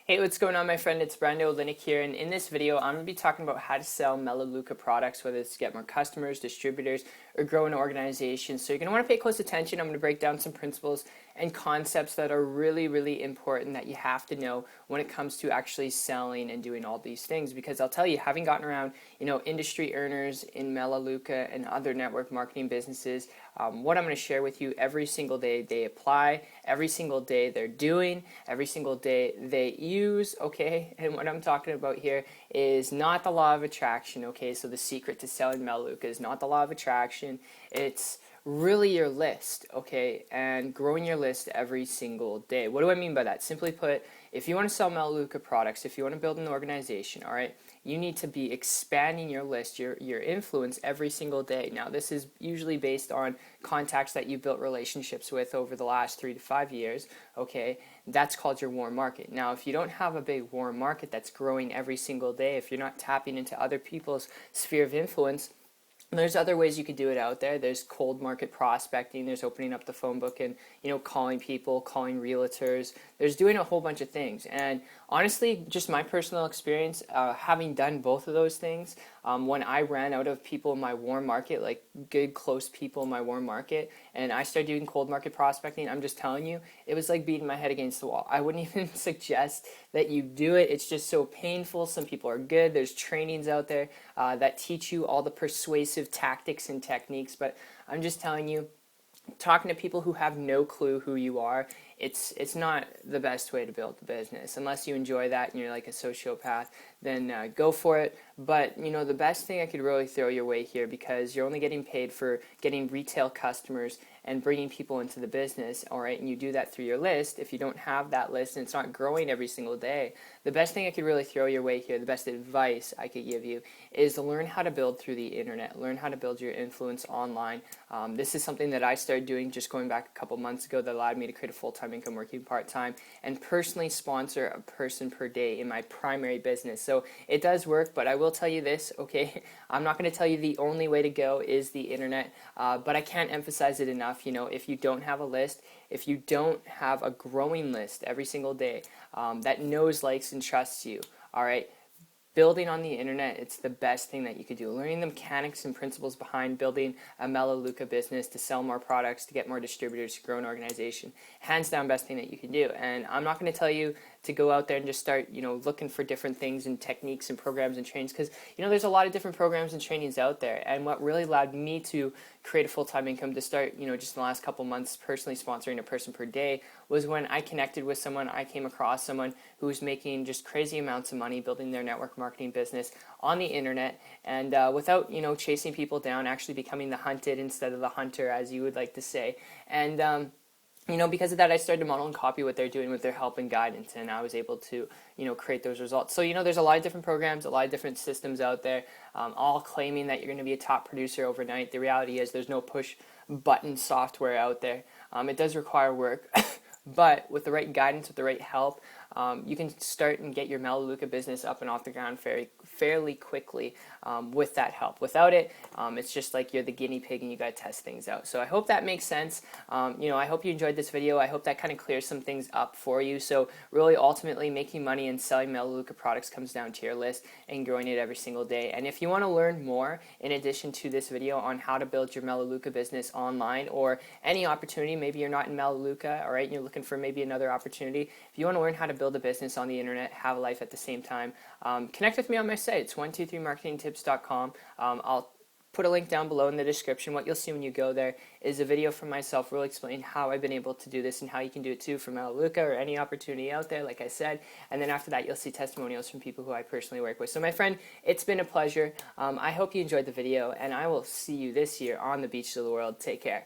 Hey, what's going on, my friend? It's Brando Linick here, and in this video, I'm going to be talking about how to sell Melaleuca products, whether it's to get more customers, distributors, or grow an organization. So you're going to want to pay close attention. I'm going to break down some principles and concepts that are really, really important that you have to know when it comes to actually selling and doing all these things. Because I'll tell you, having gotten around, industry earners in Melaleuca and other network marketing businesses, what I'm going to share with you every single day they apply, every single day they're doing, every single day they use, okay? And what I'm talking about here is not the law of attraction, okay? So the secret to selling Melaleuca is not the law of attraction. It's really your list, okay? And growing your list every single day. What do I mean by that? Simply put, if you want to sell Melaleuca products, if you want to build an organization, all right, you need to be expanding your list, your influence every single day. Now, this is usually based on contacts that you've built relationships with over the last 3 to 5 years, okay? That's called your warm market. Now, if you don't have a big warm market that's growing every single day, if you're not tapping into other people's sphere of influence, there's other ways you could do it out there. There's cold market prospecting. There's opening up the phone book and, calling people, calling realtors. There's doing a whole bunch of things. And honestly, just my personal experience, having done both of those things, when I ran out of people in my warm market, like good, close people in my warm market, and I started doing cold market prospecting, I'm just telling you, it was like beating my head against the wall. I wouldn't even suggest that you do it. It's just so painful. Some people are good. There's trainings out there that teach you all the persuasive tactics and techniques, but I'm just telling you, talking to people who have no clue who you are, it's not the best way to build the business. Unless you enjoy that and you're like a sociopath, then go for it. But the best thing I could really throw your way here, because you're only getting paid for getting retail customers and bringing people into the business, all right, and you do that through your list. If you don't have that list and it's not growing every single day, the best thing I could really throw your way here, the best advice I could give you, is to learn how to build through the internet, learn how to build your influence online. This is something that I started doing just going back a couple months ago that allowed me to create a full-time income working part-time and personally sponsor a person per day in my primary business. So it does work, but I will tell you this, okay, I'm not going to tell you the only way to go is the internet, but I can't emphasize it enough. If you don't have a list, if you don't have a growing list every single day that knows, likes, and trusts you, all right, building on the internet, it's the best thing that you could do. Learning the mechanics and principles behind building a Melaleuca business to sell more products, to get more distributors, to grow an organization, hands down best thing that you can do. And I'm not going to tell you to go out there and just start, looking for different things and techniques and programs and trainings, because, there's a lot of different programs and trainings out there. And what really allowed me to create a full-time income to start, just in the last couple months personally sponsoring a person per day was when I connected with someone. I came across someone who was making just crazy amounts of money building their network marketing business on the internet, and without, chasing people down, actually becoming the hunted instead of the hunter, as you would like to say. And because of that, I started to model and copy what they're doing with their help and guidance, and I was able to, create those results. So, there's a lot of different programs, a lot of different systems out there, all claiming that you're going to be a top producer overnight. The reality is there's no push button software out there. It does require work, but with the right guidance, with the right help, you can start and get your Melaleuca business up and off the ground fairly quickly with that help. Without it, it's just like you're the guinea pig and you got to test things out. So I hope that makes sense. I hope you enjoyed this video. I hope that kind of clears some things up for you. So really, ultimately, making money and selling Melaleuca products comes down to your list and growing it every single day. And if you want to learn more, in addition to this video, on how to build your Melaleuca business online or any opportunity, maybe you're not in Melaleuca, all right, and you're looking for maybe another opportunity. If you want to learn how to build a business on the internet, have a life at the same time, connect with me on my site. It's 123marketingtips.com. I'll put a link down below in the description. What you'll see when you go there is a video from myself really explaining how I've been able to do this and how you can do it too for Melaleuca or any opportunity out there, like I said. And then after that, you'll see testimonials from people who I personally work with. So my friend, it's been a pleasure. I hope you enjoyed the video, and I will see you this year on the beach of the world. Take care.